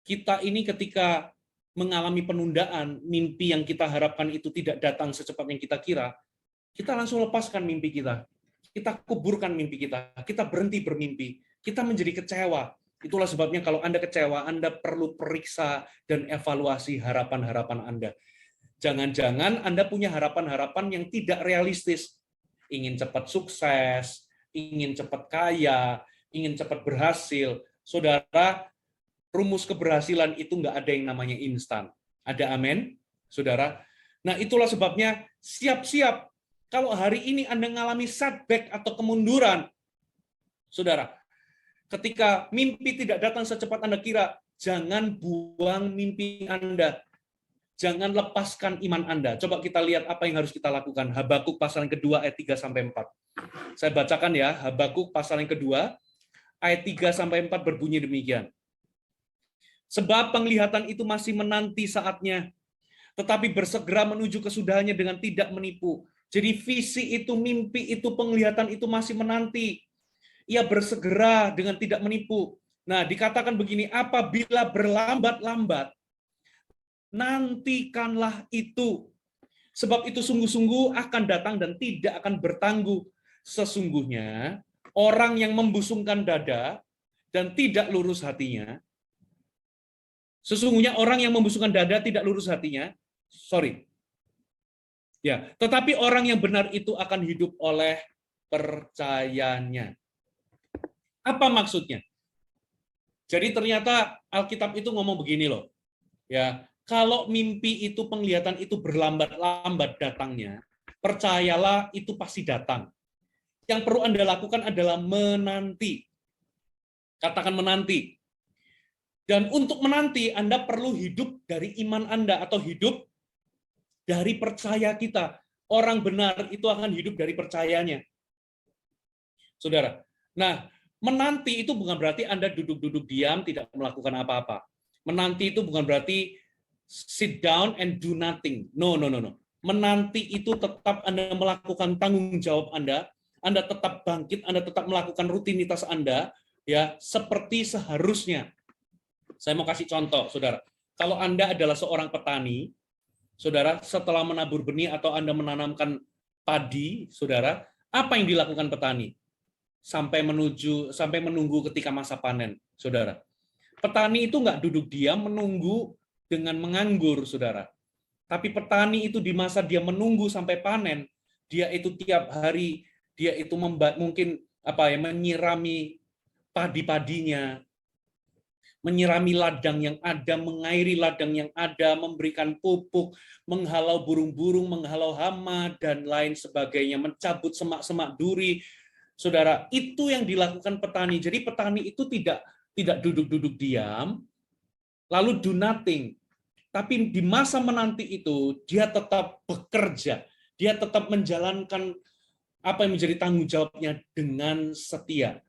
Kita ini ketika mengalami penundaan, mimpi yang kita harapkan itu tidak datang secepat yang kita kira, kita langsung lepaskan mimpi kita. Kita kuburkan mimpi kita. Kita berhenti bermimpi. Kita menjadi kecewa. Itulah sebabnya kalau Anda kecewa, Anda perlu periksa dan evaluasi harapan-harapan Anda. Jangan-jangan Anda punya harapan-harapan yang tidak realistis. Ingin cepat sukses, ingin cepat kaya, ingin cepat berhasil. Saudara, rumus keberhasilan itu nggak ada yang namanya instan. Ada amin, saudara? Nah, itulah sebabnya siap-siap. Kalau hari ini Anda mengalami setback atau kemunduran, saudara, ketika mimpi tidak datang secepat Anda kira, jangan buang mimpi Anda. Jangan lepaskan iman Anda. Coba kita lihat apa yang harus kita lakukan. Habakuk pasal yang kedua ayat 3-4. Saya bacakan ya, Habakuk pasal yang kedua ayat 3-4 berbunyi demikian. Sebab penglihatan itu masih menanti saatnya, tetapi bersegera menuju kesudahannya dengan tidak menipu. Jadi visi itu, mimpi itu, penglihatan itu masih menanti. Ia bersegera dengan tidak menipu. Nah, dikatakan begini, apabila berlambat-lambat, nantikanlah itu. Sebab itu sungguh-sungguh akan datang dan tidak akan bertangguh. Sesungguhnya, orang yang membusungkan dada dan tidak lurus hatinya, sesungguhnya orang yang membusungkan dada tidak lurus hatinya, ya, tetapi orang yang benar itu akan hidup oleh percayanya. Apa maksudnya? Jadi ternyata Alkitab itu ngomong begini loh. Ya, kalau mimpi itu, penglihatan itu berlambat-lambat datangnya, percayalah itu pasti datang. Yang perlu Anda lakukan adalah menanti. Katakan menanti. Dan untuk menanti, Anda perlu hidup dari iman Anda atau hidup dari percaya kita. Orang benar itu akan hidup dari percayanya. Saudara, nah, menanti itu bukan berarti Anda duduk-duduk diam, tidak melakukan apa-apa. Menanti itu bukan berarti sit down and do nothing. No. Menanti itu tetap Anda melakukan tanggung jawab Anda tetap bangkit, Anda tetap melakukan rutinitas Anda, ya, seperti seharusnya. Saya mau kasih contoh, saudara. Kalau Anda adalah seorang petani, saudara, setelah menabur benih atau Anda menanamkan padi, saudara, apa yang dilakukan petani? Sampai menunggu ketika masa panen, saudara. Petani itu nggak duduk diam menunggu dengan menganggur, saudara. Tapi petani itu di masa dia menunggu sampai panen, dia itu tiap hari, dia itu mungkin menyirami padi-padinya, menyirami ladang yang ada, mengairi ladang yang ada, memberikan pupuk, menghalau burung-burung, menghalau hama, dan lain sebagainya, mencabut semak-semak duri. Saudara, itu yang dilakukan petani. Jadi petani itu tidak duduk-duduk diam, lalu do nothing. Tapi di masa menanti itu, dia tetap bekerja, dia tetap menjalankan apa yang menjadi tanggung jawabnya dengan setia.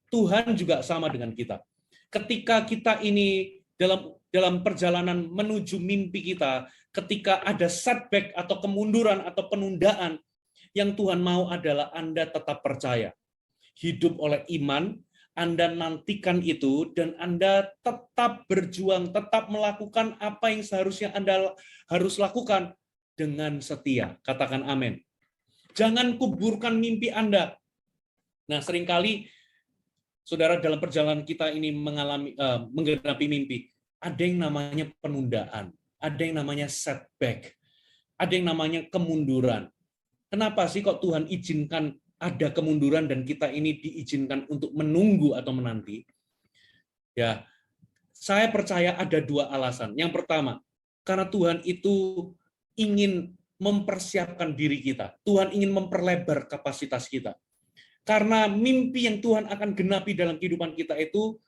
Tuhan juga sama dengan kita. Ketika kita ini dalam perjalanan menuju mimpi kita, ketika ada setback atau kemunduran atau penundaan, yang Tuhan mau adalah Anda tetap percaya. Hidup oleh iman, Anda nantikan itu, dan Anda tetap berjuang, tetap melakukan apa yang seharusnya Anda harus lakukan dengan setia. Katakan amin. Jangan kuburkan mimpi Anda. Nah, seringkali saudara, dalam perjalanan kita ini menggenapi mimpi, ada yang namanya penundaan, ada yang namanya setback, ada yang namanya kemunduran. Kenapa sih kok Tuhan izinkan ada kemunduran dan kita ini diizinkan untuk menunggu atau menanti? Ya, saya percaya ada dua alasan. Yang pertama, karena Tuhan itu ingin mempersiapkan diri kita. Tuhan ingin memperlebar kapasitas kita. Karena mimpi yang Tuhan akan genapi dalam kehidupan kita itu,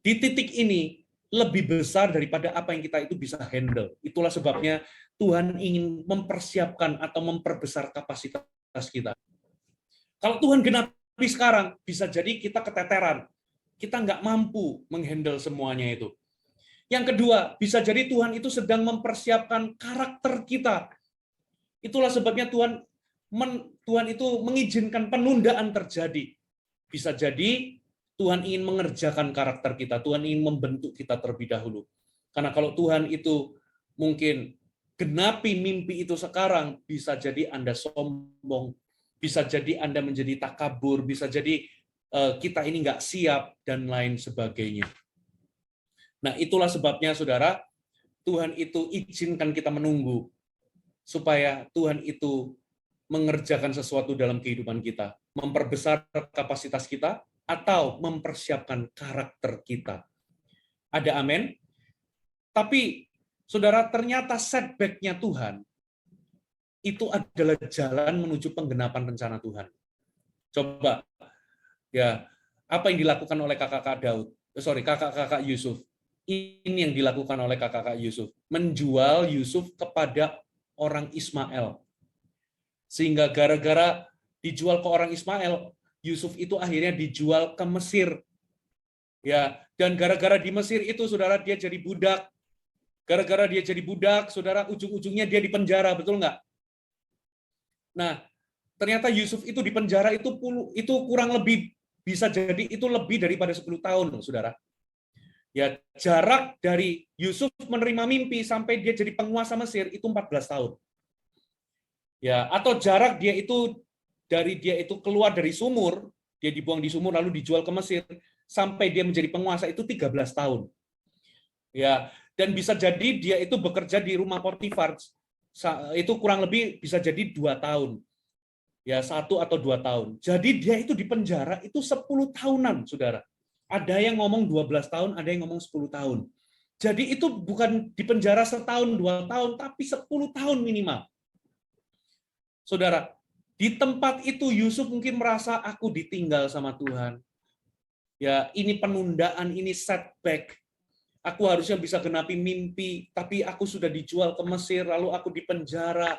di titik ini, lebih besar daripada apa yang kita itu bisa handle. Itulah sebabnya Tuhan ingin mempersiapkan atau memperbesar kapasitas kita. Kalau Tuhan genapi sekarang, bisa jadi kita keteteran. Kita nggak mampu menghandle semuanya itu. Yang kedua, bisa jadi Tuhan itu sedang mempersiapkan karakter kita. Itulah sebabnya Tuhan itu mengizinkan penundaan terjadi. Bisa jadi Tuhan ingin mengerjakan karakter kita, Tuhan ingin membentuk kita terlebih dahulu. Karena kalau Tuhan itu mungkin genapi mimpi itu sekarang, bisa jadi Anda sombong, bisa jadi Anda menjadi takabur, bisa jadi kita ini nggak siap, dan lain sebagainya. Nah, itulah sebabnya, saudara, Tuhan itu izinkan kita menunggu, supaya Tuhan itu mengerjakan sesuatu dalam kehidupan kita, memperbesar kapasitas kita, atau mempersiapkan karakter kita. Ada amin? Tapi, saudara, ternyata setback-nya Tuhan itu adalah jalan menuju penggenapan rencana Tuhan. Coba, ya, apa yang dilakukan oleh kakak-kakak Yusuf? Ini yang dilakukan oleh kakak-kakak Yusuf. Menjual Yusuf kepada orang Ismail. Sehingga gara-gara dijual ke orang Ismail, Yusuf itu akhirnya dijual ke Mesir. Ya, dan gara-gara di Mesir itu, saudara, dia jadi budak. Gara-gara dia jadi budak, saudara, ujung-ujungnya dia di penjara, betul nggak? Nah, ternyata Yusuf itu di penjara itu kurang lebih, bisa jadi itu lebih daripada 10 tahun, saudara. Ya, jarak dari Yusuf menerima mimpi sampai dia jadi penguasa Mesir itu 14 tahun. Ya, atau jarak dia itu dari dia itu keluar dari sumur, dia dibuang di sumur lalu dijual ke Mesir, sampai dia menjadi penguasa itu 13 tahun. Ya, dan bisa jadi dia itu bekerja di rumah Potifar, itu kurang lebih bisa jadi 2 tahun. Ya, 1 atau 2 tahun. Jadi dia itu di penjara itu 10 tahunan, saudara. Ada yang ngomong 12 tahun, ada yang ngomong 10 tahun. Jadi itu bukan di penjara setahun, 2 tahun, tapi 10 tahun minimal. Saudara, di tempat itu Yusuf mungkin merasa aku ditinggal sama Tuhan. Ya, ini penundaan, ini setback. Aku harusnya bisa genapi mimpi, tapi aku sudah dijual ke Mesir, lalu aku dipenjara.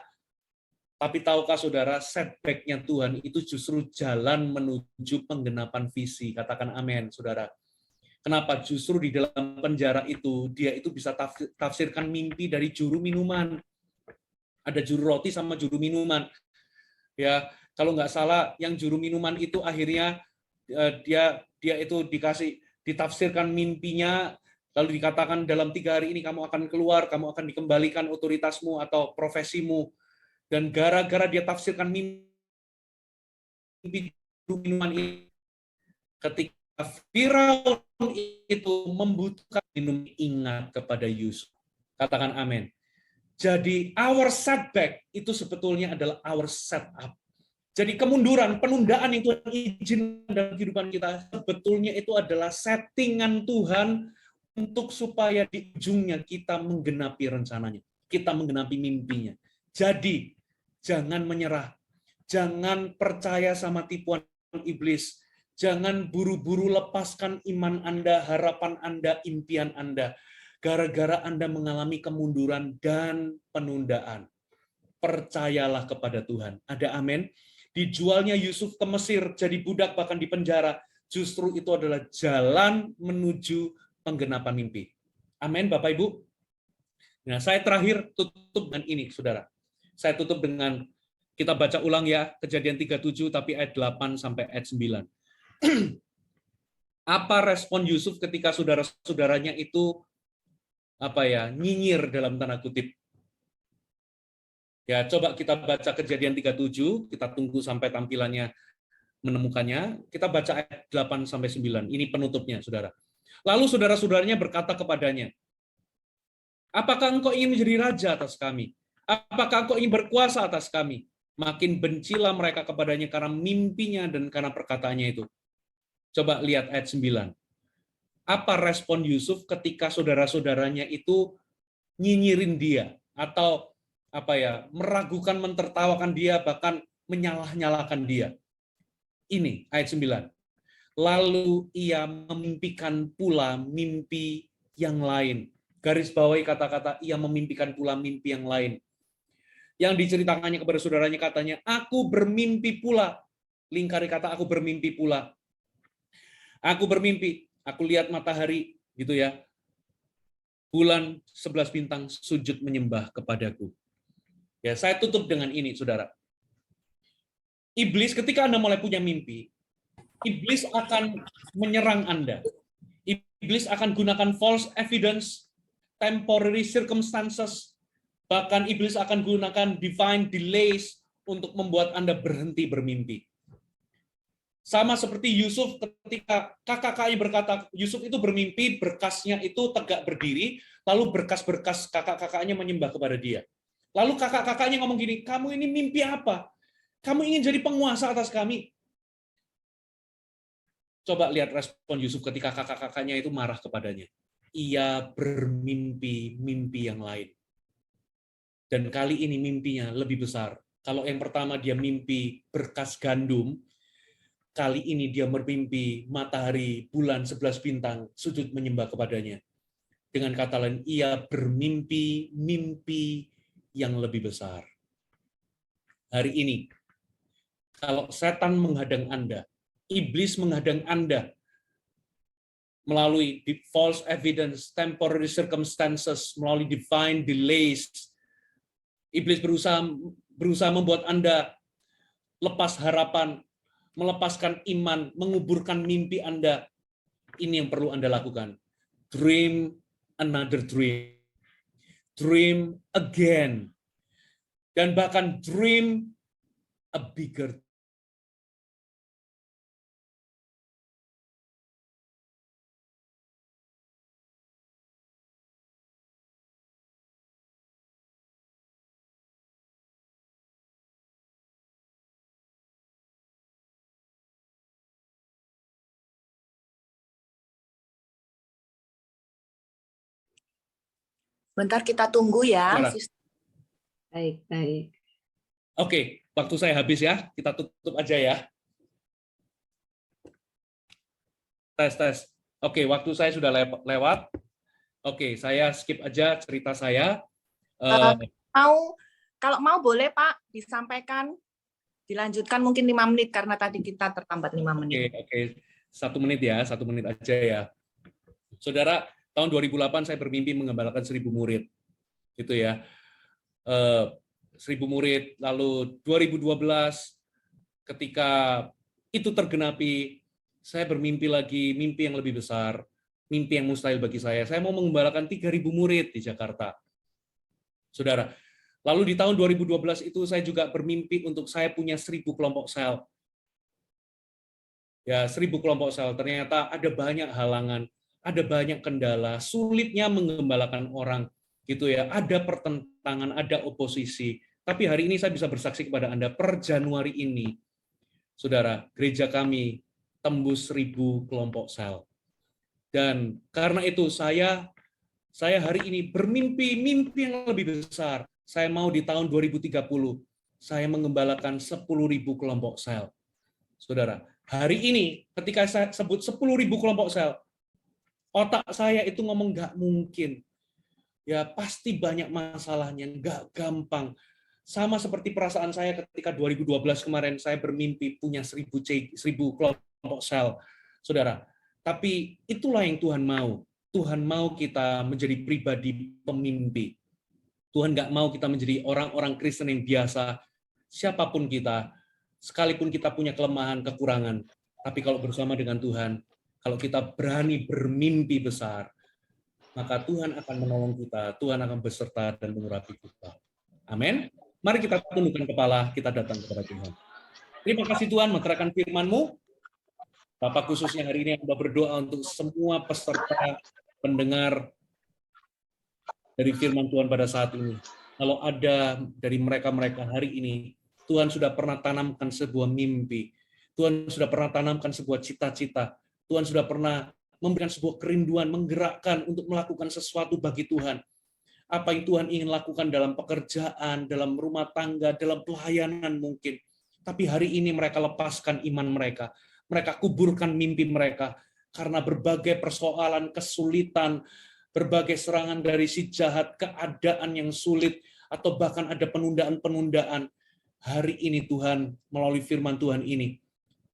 Tapi tahukah saudara, setback-nya Tuhan itu justru jalan menuju penggenapan visi. Katakan amin, saudara. Kenapa? Justru di dalam penjara itu, dia itu bisa tafsirkan mimpi dari juru minuman. Ada juru roti sama juru minuman. Ya, kalau nggak salah yang juru minuman itu akhirnya dia itu ditafsirkan mimpinya, lalu dikatakan dalam 3 hari ini kamu akan keluar, kamu akan dikembalikan otoritasmu atau profesimu, dan gara-gara dia tafsirkan mimpi juru minuman ini, ketika Firaun itu membutuhkan minum, ingat kepada Yusuf. Katakan amin. Jadi our setback itu sebetulnya adalah our setup. Jadi kemunduran, penundaan yang Tuhan izinkan dalam kehidupan kita, sebetulnya itu adalah settingan Tuhan untuk supaya di ujungnya kita menggenapi rencananya. Kita menggenapi mimpinya. Jadi, jangan menyerah. Jangan percaya sama tipuan iblis. Jangan buru-buru lepaskan iman Anda, harapan Anda, impian Anda. Gara-gara Anda mengalami kemunduran dan penundaan. Percayalah kepada Tuhan. Ada amin? Dijualnya Yusuf ke Mesir, jadi budak bahkan di penjara, justru itu adalah jalan menuju penggenapan mimpi. Amin, Bapak Ibu. Nah, saya terakhir tutup dengan ini, saudara. Saya tutup dengan, kita baca ulang ya, Kejadian 37, tapi ayat 8 sampai ayat 9. Apa respon Yusuf ketika saudara-saudaranya itu nyinyir dalam tanda kutip? Ya, coba kita baca Kejadian 37, kita tunggu sampai tampilannya menemukannya. Kita baca ayat 8 sampai 9. Ini penutupnya, saudara. Lalu saudara-saudaranya berkata kepadanya, apakah engkau ingin menjadi raja atas kami? Apakah engkau ingin berkuasa atas kami? Makin bencilah mereka kepadanya karena mimpinya dan karena perkataannya itu. Coba lihat ayat 9. Apa respon Yusuf ketika saudara-saudaranya itu nyinyirin dia, atau meragukan, mentertawakan dia, bahkan menyalah-nyalahkan dia? Ini ayat 9. Lalu ia memimpikan pula mimpi yang lain. Garis bawahi kata-kata ia memimpikan pula mimpi yang lain. Yang diceritakannya kepada saudaranya katanya, aku bermimpi pula. Lingkari kata aku bermimpi pula. Aku bermimpi, aku lihat matahari, gitu ya. Bulan 11 bintang sujud menyembah kepadaku. Ya, saya tutup dengan ini, saudara. Iblis ketika Anda mulai punya mimpi, iblis akan menyerang Anda. Iblis akan gunakan false evidence, temporary circumstances, bahkan iblis akan gunakan divine delays untuk membuat Anda berhenti bermimpi. Sama seperti Yusuf ketika kakak-kakaknya berkata, Yusuf itu bermimpi, berkasnya itu tegak berdiri, lalu berkas-berkas kakak-kakaknya menyembah kepada dia. Lalu kakak-kakaknya ngomong gini, kamu ini mimpi apa? Kamu ingin jadi penguasa atas kami? Coba lihat respon Yusuf ketika kakak-kakaknya itu marah kepadanya. Ia bermimpi mimpi yang lain. Dan kali ini mimpinya lebih besar. Kalau yang pertama dia mimpi berkas gandum, kali ini dia bermimpi matahari, bulan, 11 bintang, sujud menyembah kepadanya. Dengan kata lain, ia bermimpi mimpi yang lebih besar. Hari ini, kalau setan menghadang Anda, iblis menghadang Anda melalui false evidence, temporary circumstances, melalui divine delays, iblis berusaha membuat Anda lepas harapan, melepaskan iman, menguburkan mimpi Anda. Ini yang perlu Anda lakukan. Dream another dream. Dream again. Dan bahkan dream a bigger. Bentar kita tunggu ya. Baik, baik. Oke, waktu saya habis ya. Kita tutup aja ya. Tes. Oke, waktu saya sudah lewat. Oke, saya skip aja cerita saya. Kalau mau boleh Pak disampaikan, dilanjutkan mungkin 5 menit karena tadi kita terlambat 5 menit. Oke. 1 menit ya, 1 menit aja ya. Saudara, tahun 2008 saya bermimpi mengembalakan 1000 murid. Gitu ya. 1000 murid, lalu 2012 ketika itu tergenapi, saya bermimpi lagi mimpi yang lebih besar, mimpi yang mustahil bagi saya. Saya mau mengembalakan 3000 murid di Jakarta. Saudara, lalu di tahun 2012 itu saya juga bermimpi untuk saya punya 1000 kelompok sel. Ya, 1000 kelompok sel. Ternyata ada banyak halangan, ada banyak kendala, sulitnya mengembalakan orang, gitu ya. Ada pertentangan, ada oposisi. Tapi hari ini saya bisa bersaksi kepada Anda, per Januari ini, saudara, gereja kami tembus 1000 kelompok sel. Dan karena itu saya hari ini bermimpi mimpi yang lebih besar. Saya mau di tahun 2030, saya mengembalakan 10.000 kelompok sel. Saudara, hari ini ketika saya sebut 10.000 kelompok sel, otak saya itu ngomong nggak mungkin. Ya pasti banyak masalahnya, nggak gampang. Sama seperti perasaan saya ketika 2012 kemarin saya bermimpi punya 1000 kelompok sel, saudara. Tapi itulah yang Tuhan mau. Tuhan mau kita menjadi pribadi pemimpi. Tuhan nggak mau kita menjadi orang-orang Kristen yang biasa, siapapun kita, sekalipun kita punya kelemahan, kekurangan. Tapi kalau bersama dengan Tuhan, kalau kita berani bermimpi besar, maka Tuhan akan menolong kita, Tuhan akan beserta dan mengurapi kita. Amin. Mari kita tundukkan kepala, kita datang kepada Tuhan. Terima kasih Tuhan, menerangkan firman-Mu. Bapak khususnya hari ini yang sudah berdoa untuk semua peserta, pendengar dari firman Tuhan pada saat ini. Kalau ada dari mereka-mereka hari ini, Tuhan sudah pernah tanamkan sebuah mimpi. Tuhan sudah pernah tanamkan sebuah cita-cita. Tuhan sudah pernah memberikan sebuah kerinduan, menggerakkan untuk melakukan sesuatu bagi Tuhan. Apa yang Tuhan ingin lakukan dalam pekerjaan, dalam rumah tangga, dalam pelayanan mungkin. Tapi hari ini mereka lepaskan iman mereka. Mereka kuburkan mimpi mereka. Karena berbagai persoalan, kesulitan, berbagai serangan dari si jahat, keadaan yang sulit, atau bahkan ada penundaan-penundaan. Hari ini Tuhan, melalui firman Tuhan ini,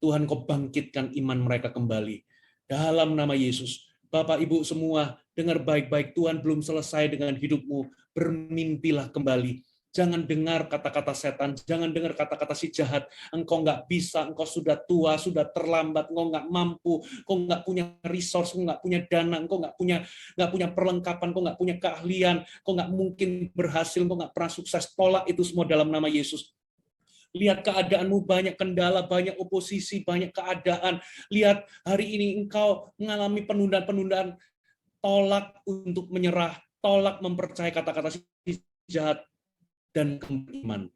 Tuhan Kau bangkitkan iman mereka kembali. Dalam nama Yesus, Bapak Ibu semua, dengar baik-baik, Tuhan belum selesai dengan hidupmu, bermimpilah kembali. Jangan dengar kata-kata setan, jangan dengar kata-kata si jahat. Engkau nggak bisa, engkau sudah tua, sudah terlambat, engkau nggak mampu, engkau nggak punya resource, engkau nggak punya dana, engkau nggak punya perlengkapan, engkau nggak punya keahlian, engkau nggak mungkin berhasil, engkau nggak pernah sukses. Tolak itu semua dalam nama Yesus. Lihat keadaanmu, banyak kendala, banyak oposisi, banyak keadaan. Lihat hari ini engkau mengalami penundaan-penundaan. Tolak untuk menyerah, tolak mempercayai kata-kata si jahat, dan iman.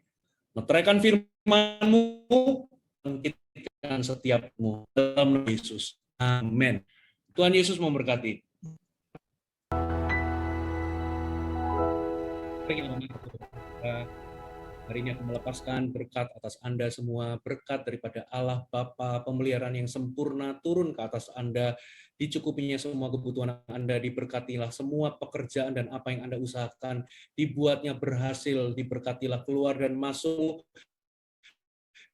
Meteraikan firman-Mu, bangkitkan setiapmu dalam nama Yesus. Amin. Tuhan Yesus memberkati. Hari ini aku melepaskan berkat atas Anda semua, berkat daripada Allah Bapa, pemeliharaan yang sempurna turun ke atas Anda, dicukupinya semua kebutuhan Anda, diberkatilah semua pekerjaan dan apa yang Anda usahakan, dibuatnya berhasil, diberkatilah keluar dan masuk,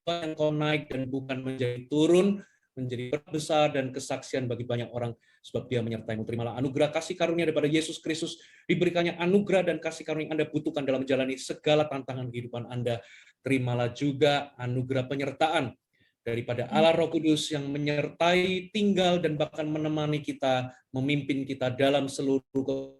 yang kau naik dan bukan menjadi turun, menjadi besar dan kesaksian bagi banyak orang, sebab Dia menyertai-Mu. Terimalah anugerah kasih karunia daripada Yesus Kristus, diberikannya anugerah dan kasih karunia yang Anda butuhkan dalam menjalani segala tantangan kehidupan Anda. Terimalah juga anugerah penyertaan daripada Allah Roh Kudus yang menyertai, tinggal, dan bahkan menemani kita, memimpin kita dalam seluruh